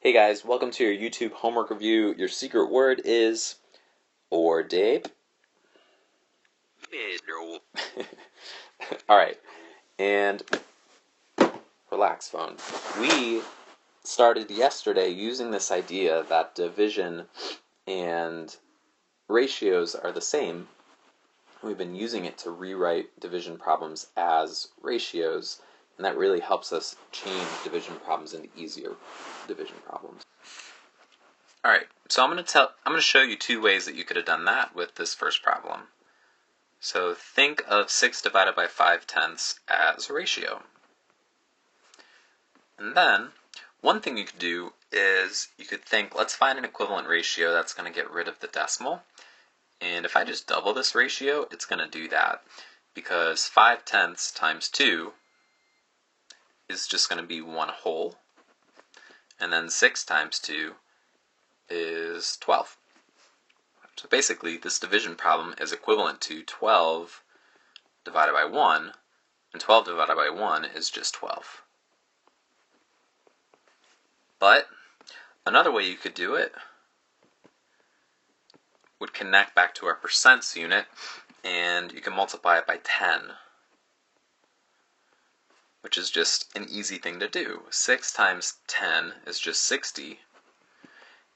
Hey guys, welcome to your YouTube homework review. Your secret word is Ordape. No. Alright, and relax, phone. We started yesterday using this idea that division and ratios are the same. We've been using it to rewrite division problems as ratios, and that really helps us change division problems into easier division problems. Alright, so I'm going to show you two ways that you could have done that with this first problem. So think of 6 divided by 5/10 as a ratio. And then, one thing you could do is you could think, let's find an equivalent ratio that's going to get rid of the decimal. And if I just double this ratio, it's going to do that. Because 5/10 times 2 is just going to be 1 whole. And then 6 times 2 is 12. So basically, this division problem is equivalent to 12 divided by 1, and 12 divided by 1 is just 12. But another way you could do it would connect back to our percents unit, and you can multiply it by 10, which is just an easy thing to do. 6 times 10 is just 60.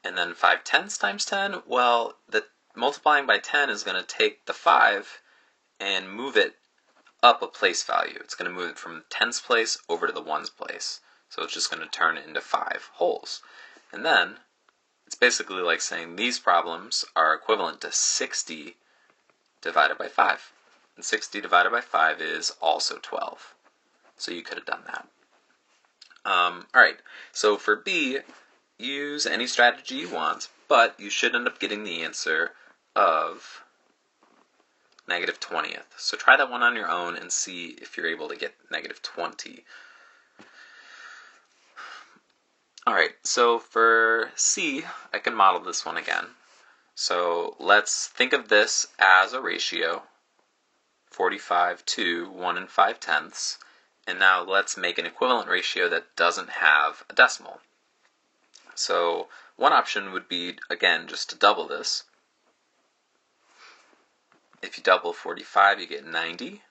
And then 5/10 times 10, well, the multiplying by 10 is going to take the 5 and move it up a place value. It's going to move it from tens place over to the ones place. So it's just going to turn it into 5 wholes. And then it's basically like saying these problems are equivalent to 60 divided by 5. And 60 divided by 5 is also 12. So you could have done that. Alright, so for B, use any strategy you want, but you should end up getting the answer of -20th. So try that one on your own and see if you're able to get -20. Alright, so for C, I can model this one again. So let's think of this as a ratio, 45 to 1 and 5/10. And now let's make an equivalent ratio that doesn't have a decimal. So one option would be, again, just to double this. If you double 45, you get 90.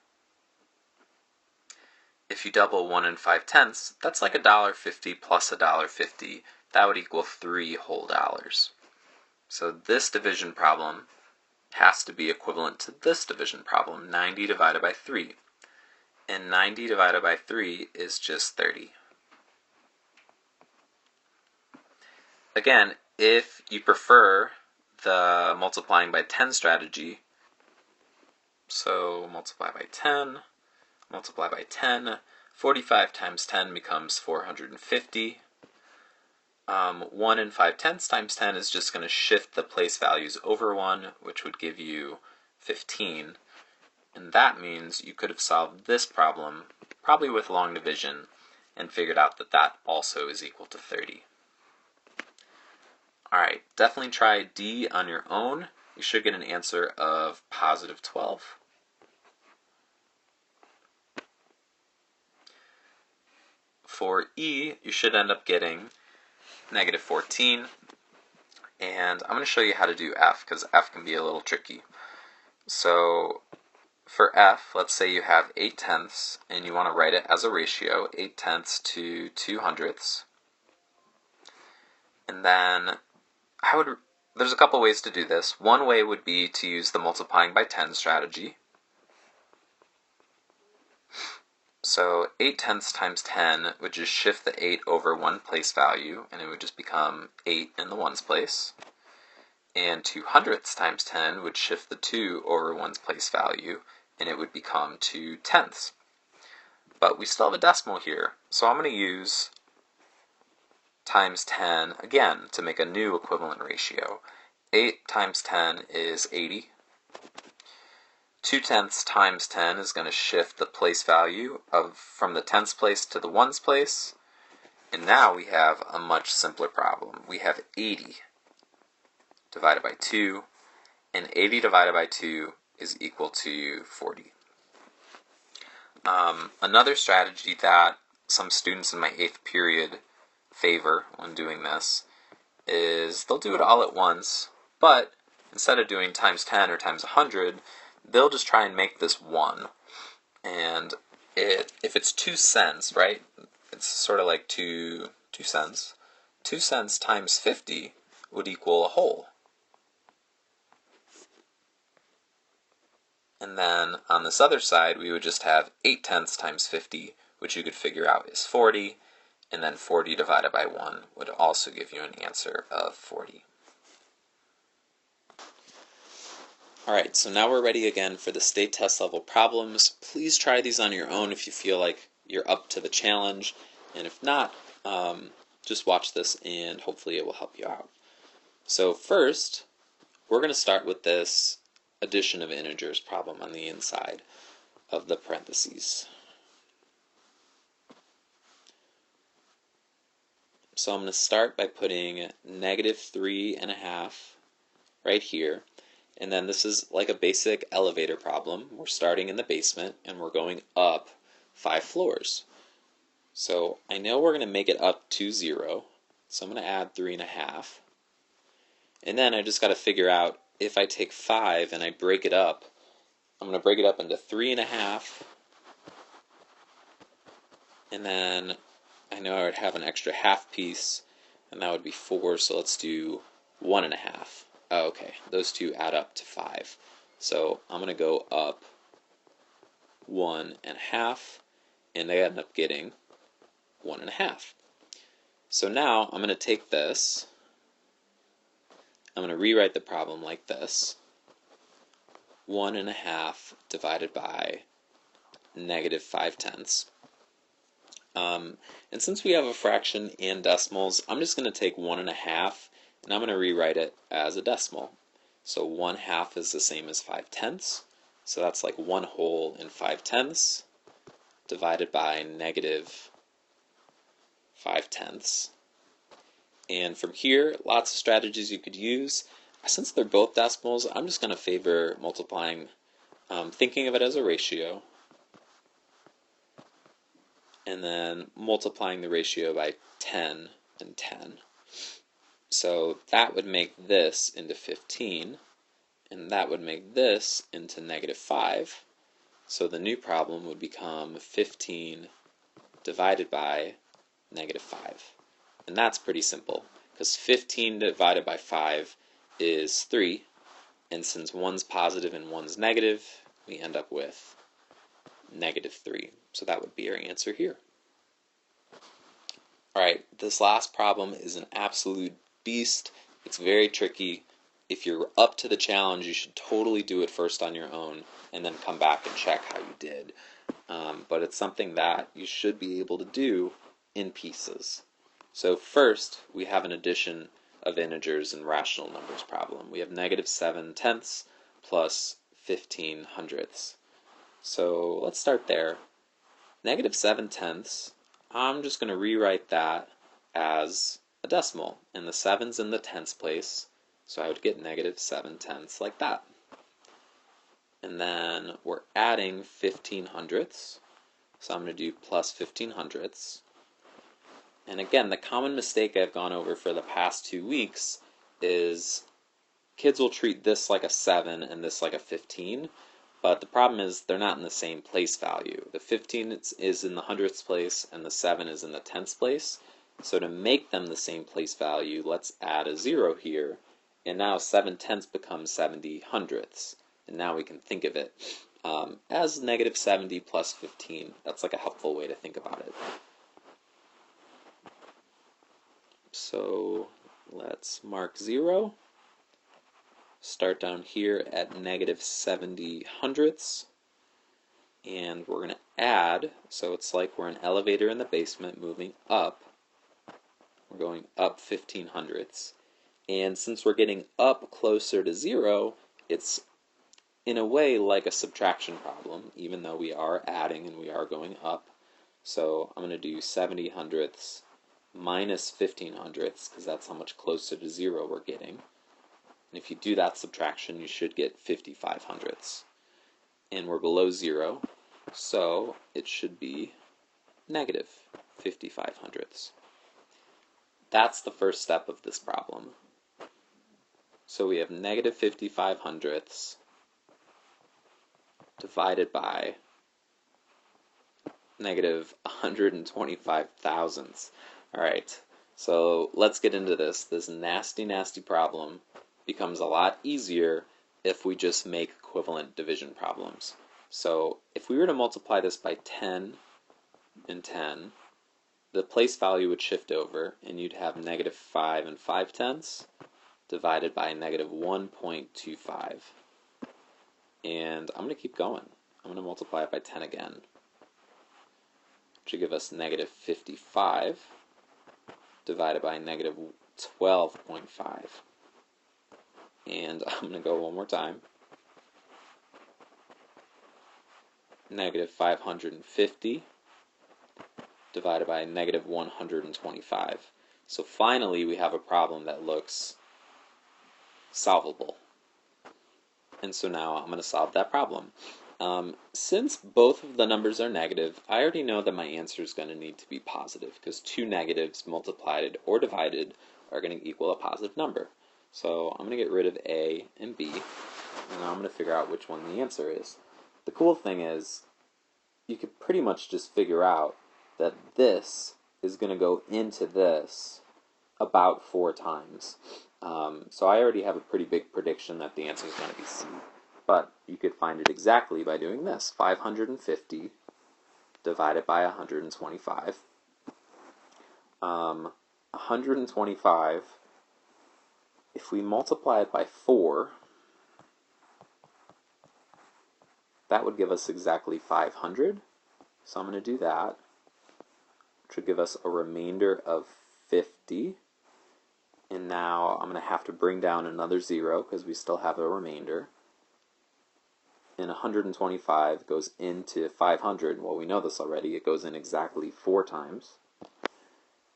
If you double 1 and 5/10, that's like $1.50 plus $1.50. That would equal 3 whole dollars. So this division problem has to be equivalent to this division problem, 90 divided by 3. And 90 divided by 3 is just 30. Again, if you prefer the multiplying by 10 strategy, so multiply by 10, 45 times 10 becomes 450. 1 and 5/10 times 10 is just going to shift the place values over 1, which would give you 15. And that means you could have solved this problem, probably with long division, and figured out that that also is equal to 30. Alright, definitely try D on your own. You should get an answer of +12. For E, you should end up getting -14. And I'm going to show you how to do F, because F can be a little tricky. So for F, let's say you have 8/10, and you want to write it as a ratio, 8/10 to 2/100. And then there's a couple ways to do this. One way would be to use the multiplying by 10 strategy. So 8/10 times 10 would just shift the 8 over one place value, and it would just become 8 in the ones place. And 2/100 times 10 would shift the 2 over one's place value, and it would become 2/10. But we still have a decimal here, so I'm going to use times 10 again to make a new equivalent ratio. 8 times 10 is 80. 2/10 times 10 is going to shift the place value from the tens place to the ones place. And now we have a much simpler problem. We have 80 divided by 2, and 80 divided by 2 is equal to 40. Another strategy that some students in my 8th period favor when doing this is they'll do it all at once, but instead of doing times 10 or times 100, they'll just try and make this 1. And if it's 2 cents, right, it's sort of like 2 cents. 2 cents times 50 would equal a whole. And then on this other side, we would just have 8 tenths times 50, which you could figure out is 40, and then 40 divided by 1 would also give you an answer of 40. Alright, so now we're ready again for the state test level problems. Please try these on your own if you feel like you're up to the challenge, and if not, just watch this and hopefully it will help you out. So first, we're going to start with this addition of integers problem on the inside of the parentheses. So I'm going to start by putting -3.5 right here, and then this is like a basic elevator problem. We're starting in the basement and we're going up 5 floors. So I know we're going to make it up to 0, so I'm going to add 3.5, and then I just got to figure out if I take 5 and I break it up, I'm going to break it up into 3.5, and then I know I would have an extra half piece, and that would be 4, so let's do 1.5. Oh, okay, those two add up to 5. So I'm going to go up 1.5, and I end up getting 1.5. So now I'm going to take this, I'm going to rewrite the problem like this. 1.5 divided by -5 tenths. And since we have a fraction and decimals, I'm just going to take 1.5 and I'm going to rewrite it as a decimal. So 1/2 is the same as 5 tenths. So that's like 1 whole in 5 tenths divided by -5 tenths. And from here, lots of strategies you could use. Since they're both decimals, I'm just going to favor multiplying, thinking of it as a ratio, and then multiplying the ratio by 10 and 10. So that would make this into 15, and that would make this into -5. So the new problem would become 15 divided by -5. And that's pretty simple, because 15 divided by 5 is 3, and since one's positive and one's negative, we end up with -3. So that would be our answer here. Alright, this last problem is an absolute beast. It's very tricky. If you're up to the challenge, you should totally do it first on your own, and then come back and check how you did. But it's something that you should be able to do in pieces. So first, we have an addition of integers and rational numbers problem. We have -7 tenths plus 15 hundredths. So let's start there. -7 tenths, I'm just going to rewrite that as a decimal, and the 7's in the tenths place, so I would get -7 tenths like that. And then we're adding 15 hundredths, so I'm going to do plus 15 hundredths. And again, the common mistake I've gone over for the past 2 weeks is kids will treat this like a 7 and this like a 15, but the problem is they're not in the same place value. The 15 is in the hundredths place and the 7 is in the tenths place. So to make them the same place value, let's add a 0 here, and now 7 tenths becomes 70 hundredths. And now we can think of it as -70 plus 15. That's like a helpful way to think about it. So let's mark 0. Start down here at -70 hundredths. And we're going to add, so it's like we're an elevator in the basement moving up. We're going up 15 hundredths. And since we're getting up closer to 0, it's in a way like a subtraction problem, even though we are adding and we are going up. So I'm going to do 70 hundredths minus 15 hundredths, because that's how much closer to 0 we're getting. And if you do that subtraction, you should get 55 hundredths. And we're below 0, so it should be -55 hundredths. that's the first step of this problem. So we have negative 55 hundredths divided by negative 125 thousandths. All right, so let's get into this. This nasty, nasty problem becomes a lot easier if we just make equivalent division problems. So if we were to multiply this by 10 and 10, the place value would shift over, and you'd have negative 5 and 5/10 divided by negative 1.25. And I'm going to keep going. I'm going to multiply it by 10 again, which will give us negative 55 divided by negative 12.5. And I'm going to go one more time. Negative 550 divided by negative 125. So finally we have a problem that looks solvable. And so now I'm going to solve that problem. Since both of the numbers are negative, I already know that my answer is going to need to be positive, because two negatives multiplied or divided are going to equal a positive number. So I'm going to get rid of A and B, and now I'm going to figure out which one the answer is. The cool thing is, you could pretty much just figure out that this is going to go into this about 4 times. So I already have a pretty big prediction that the answer is going to be C. But you could find it exactly by doing this. 550 divided by 125. 125, if we multiply it by 4, that would give us exactly 500. So I'm going to do that, which would give us a remainder of 50. And now I'm going to have to bring down another 0 because we still have a remainder. And 125 goes into 500. Well, we know this already. It goes in exactly 4 times.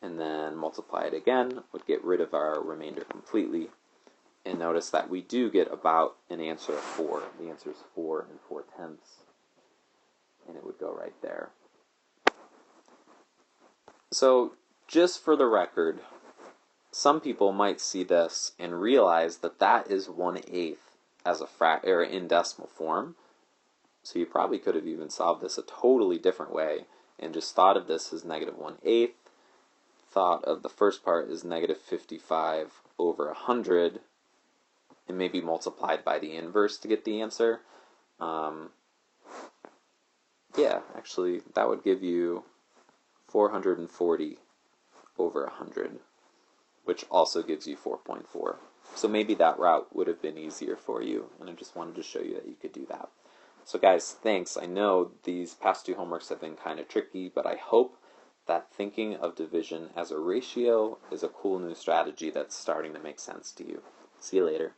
And then multiply it again would get rid of our remainder completely. And notice that we do get about an answer of 4. The answer is 4 4/10. And it would go right there. So, just for the record, some people might see this and realize that that is 1/8 as a or in decimal form. So you probably could have even solved this a totally different way and just thought of this as negative 1/8, thought of the first part as negative 55 over 100, and maybe multiplied by the inverse to get the answer. Yeah, actually, that would give you 440 over 100, which also gives you 4.4. So maybe that route would have been easier for you, and I just wanted to show you that you could do that. So guys, thanks. I know these past 2 homeworks have been kind of tricky, but I hope that thinking of division as a ratio is a cool new strategy that's starting to make sense to you. See you later.